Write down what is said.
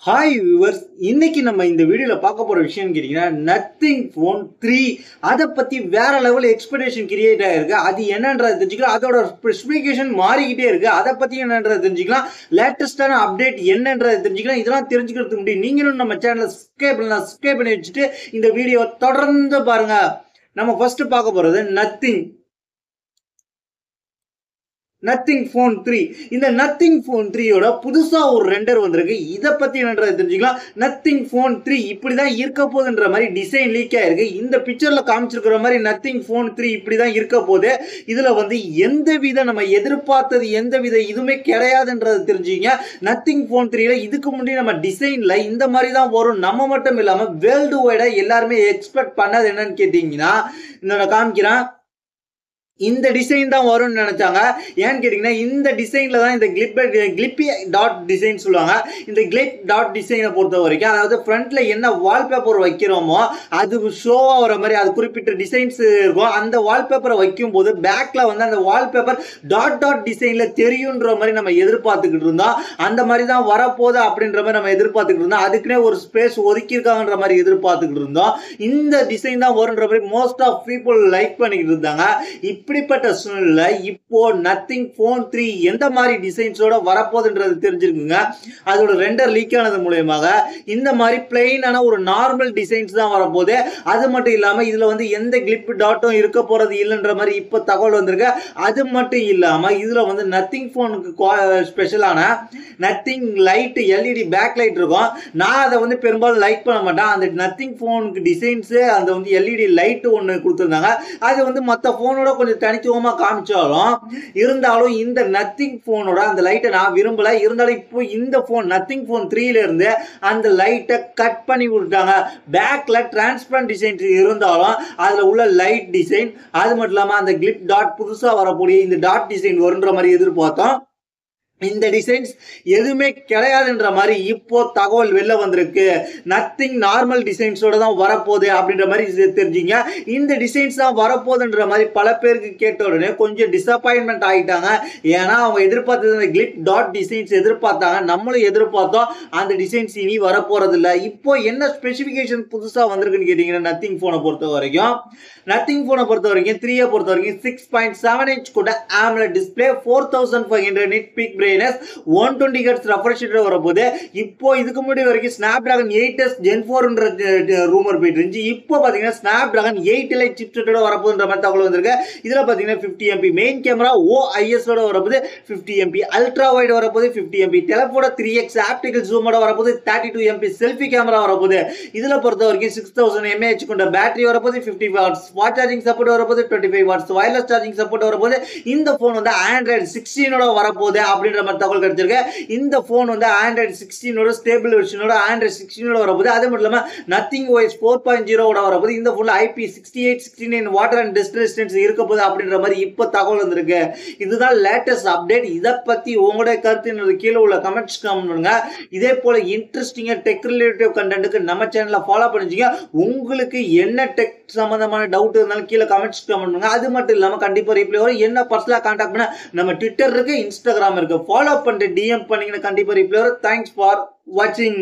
Hi viewers, இன்னைக்கு நம்ம இந்த வீடியோல பார்க்க போற விஷயம் கேட்டீங்கன்னா நத்திங் ஃபோன் 3 அதை பத்தி வேற லெவல் எக்ஸ்பெக்டேஷன் கிரியேட் ஆயிருக்கு. அது என்னன்றது தெரிஞ்சுக்கலாம். அதோட ஸ்பெசிஃபிகேஷன் மாறிக்கிட்டே இருக்கு. அதை பத்தி என்னன்றது தெரிஞ்சுக்கலாம். லேட்டஸ்டான அப்டேட் என்னன்றது தெரிஞ்சுக்கலாம். இதெல்லாம் தெரிஞ்சுக்கிறதுக்கு முன்னாடி நீங்களும் நம்ம சேனலை சப்ஸ்கிரைப் பண்ணி வச்சுட்டு இந்த வீடியோ தொடர்ந்து பாருங்க. நம்ம ஃபர்ஸ்ட் பார்க்க போறது நத்திங் ஃபோன் 3. இந்த நத்திங் ஃபோன் 3யோட புதுசா ஒரு ரெண்டர் வந்திருக்கு. இதை பத்தி என்னன்றது தெரிஞ்சுக்கலாம். நத்திங் ஃபோன் 3 இப்படிதான் இருக்க போகுதுன்ற மாதிரி டிசைன் லீக் ஆயிருக்கு. இந்த பிக்சர்ல காமிச்சிருக்கிற மாதிரி நத்திங் ஃபோன் 3 இப்படிதான் இருக்க போகுது. இதுல எந்தவித நம்ம எதிர்பார்த்தது எந்தவித இதுவுமே கிடையாதுன்றது தெரிஞ்சுங்க. நத்திங் ஃபோன் 3ல இதுக்கு முன்னாடி நம்ம டிசைன்ல இந்த மாதிரி தான் வரும். நம்ம மட்டும் இல்லாம வேர்ல்டு வைடா எல்லாருமே எக்ஸ்பெக்ட் பண்ணது என்னன்னு கேட்டீங்கன்னா, நான் காமிக்கிறேன். இந்த டிசைன் தான் வரும்னு நினைச்சாங்க. ஏன்னு கேட்டீங்கன்னா, இந்த டிசைன்ல தான் இந்த கிளிப்பி டாட் டிசைன் சொல்லுவாங்க. இந்த கிளிப் டாட் டிசைனை பொறுத்த வரைக்கும், அதாவது ஃப்ரண்ட்ல என்ன வால்பேப்பர் வைக்கிறோமோ அது ஷோவா வர மாதிரி அது குறிப்பிட்ட டிசைன்ஸ் இருக்கும். அந்த வால்பேப்பரை வைக்கும் போது பேக்ல அந்த வால்பேப்பர் டாட் டிசைன்ல தெரியுன்ற மாதிரி நம்ம எதிர்பார்த்துக்கிட்டு இருந்தோம். அந்த மாதிரி தான் வரப்போகுது அப்படின்ற மாதிரி நம்ம எதிர்பார்த்துக்கிட்டு இருந்தோம். அதுக்குன்னே ஒரு ஸ்பேஸ் ஒதுக்கியிருக்காங்கன்ற மாதிரி எதிர்பார்த்துக்கிட்டு இருந்தோம். இந்த டிசைன் தான் வரும்ன்ற மாதிரி மோஸ்ட் ஆஃப் பீப்புள் லைக் பண்ணிக்கிட்டு இருந்தாங்க. இப்படிப்பட்ட சூழ்நிலை இப்போ நத்திங் ஃபோன் 3 எந்த மாதிரி டிசைன்ஸோட வரப்போகுதுன்றது தெரிஞ்சிருக்குங்க. அதோட ரெண்டர் லீக் ஆனது மூலமாக இந்த மாதிரி பிளெயினான ஒரு நார்மல் டிசைன்ஸ் தான் வரப்போகுது. அது மட்டும் இல்லாம இதுல எந்த கிளிப் டாட்டும் இருக்க போறது இல்லைன்ற மாதிரி இப்போ தகவல் வந்திருக்கு. அது மட்டும் இல்லாம இதுல நத்திங் ஃபோனுக்கு ஸ்பெஷலான nothing light LED back light இருக்கும். நான் அதை பெரும்பாலும் லைக் பண்ண மாட்டேன். அந்த நத்திங் ஃபோனுக்கு டிசைன்ஸ் அந்த எல்இடி லைட் ஒன்று கொடுத்துருந்தாங்க. அது மற்ற ஃபோனோட கொஞ்சம் தனித்துவமா காமிச்சாலும் இருந்தாலும் இந்த நத்திங் போனோட அந்த லைட்டை நான் விரும்பல. இருந்தாலும் இப்போ இந்த போன் நத்திங் போன் 3ல இருந்து அந்த லைட்டை கட் பண்ணி விட்டுட்டாங்க. பேக்ல டிரான்ஸ்பரண்ட் டிசைன் இருந்தாலும் அதுல உள்ள லைட் டிசைன் அது மட்டும் இல்லாம அந்த கிளிப் டாட் புதுசா வரக்கூடிய இந்த டாட் டிசைன் வருன்ற மாதிரி எதிர்பார்த்தோம். இந்த டிசைன்ஸ் எதுவுமே கிடையாதுன்ற மாதிரி இப்போ தகவல் வெளில வந்திருக்கு. நத்திங் நார்மல் டிசைன்ஸோட தான் வரப்போகுது அப்படின்ற மாதிரி தெரிஞ்சுங்க. இந்த டிசைன்ஸ் தான் வரப்போகுதுன்ற மாதிரி பல பேருக்கு கேட்ட உடனே கொஞ்சம் டிசப்பாயின்மெண்ட் ஆகிட்டாங்க. ஏன்னா அவங்க எதிர்பார்த்தது அந்த கிளிப் டாட் டிசைன்ஸ் எதிர்பார்த்தாங்க. நம்மளும் எதிர்பார்த்தோம். அந்த டிசைன்ஸ் இனி வரப்போறது இல்லை. இப்போ என்ன ஸ்பெசிஃபிகேஷன் புதுசாக வந்திருக்குன்னு கேட்டீங்கன்னா, நத்திங் ஃபோனை பொறுத்த வரைக்கும் 3 பொறுத்த வரைக்கும் 6.7 inch கூட AMOLED display, 4500 nit peak brightness, 120 Hz refresh rate வரப்போகுது. இப்போ இதுக்கு முன்னாடி வரைக்கும் Snapdragon 8s Gen 4ன்ற ரூமர் போயிட்டு இருந்துச்சு. இப்போ பாத்தீங்கன்னா Snapdragon 8 Lite சிப்செட்டோட வரப்போகுதுன்ற மாதிரி தகவல் வந்திருக்கு. இதுல பாத்தீங்கன்னா 50 MP மெயின் கேமரா OIS ஓட வரப்போகுது, 50 MP அல்ட்ரா வைட் வரப்போகுது, 50 MP டெலஃபோட 3x ஆப்டிகல் ஜூமோட வரப்போகுது, 32 MP செல்ஃபி கேமரா வரப்போகுது. இதுல பொறுத்த வரைக்கும் 6000 mAh கொண்ட பேட்டரி வரப்போகுது, 50 watts ஃபாஸ்ட் சார்ஜிங் சப்போர்ட் வரப்போகுது, 25 watts வயர்லெஸ் சார்ஜிங் சப்போர்ட் வரப்போகுது. இந்த போன் Android 16 ஓட வரப்போகுது அப்படின்ற மாதிரி தகவல் கிடைச்சிருக்கு. இந்த போன் Android 16 ஓட ஸ்டேபிள் வெர்ஷனோட Android 16 ஓட வரப்போகுது. அது மட்டும் இல்லாம நத்திங் OS 4.0 ஓட வரப்போகுது. இந்த போன்ல IP68 69 water and dust resistance இருக்க போகுது அப்படின்ற மாதிரி இப்போ தகவல் வந்திருக்கு. இதுதான் லேட்டஸ்ட் அப்டேட். இதை பத்தி உங்களுடைய கருத்து கீழே உள்ள கமெண்ட்ஸ் பண்ணுங்க. இதே போல இன்ட்ரெஸ்டிங்கா டெக் ரிலேட்டிவ் கண்டென்ட்க்கு நம்ம சேனலை ஃபாலோ பண்ணிச்சுங்க. உங்களுக்கு என்ன டெக் சம்பந்தமான டவுட் இருந்தாலும் கீழே கமெண்ட்ஸ் பண்ணுங்க. அது மட்டும் இல்லாம கண்டிப்பா ரிப்ளை வரும். என்ன பர்சனலா கான்டாக்ட் பண்ண நம்ம ட்விட்டர் இருக்கு, இன்ஸ்டாகிராம் இருக்கு. ஃபாலோ பண்ணிட்டு DM பண்ணீங்கன்னா கண்டிப்பா ரிப்ளை வரும். தேங்க்ஸ் ஃபார் வாட்சிங்.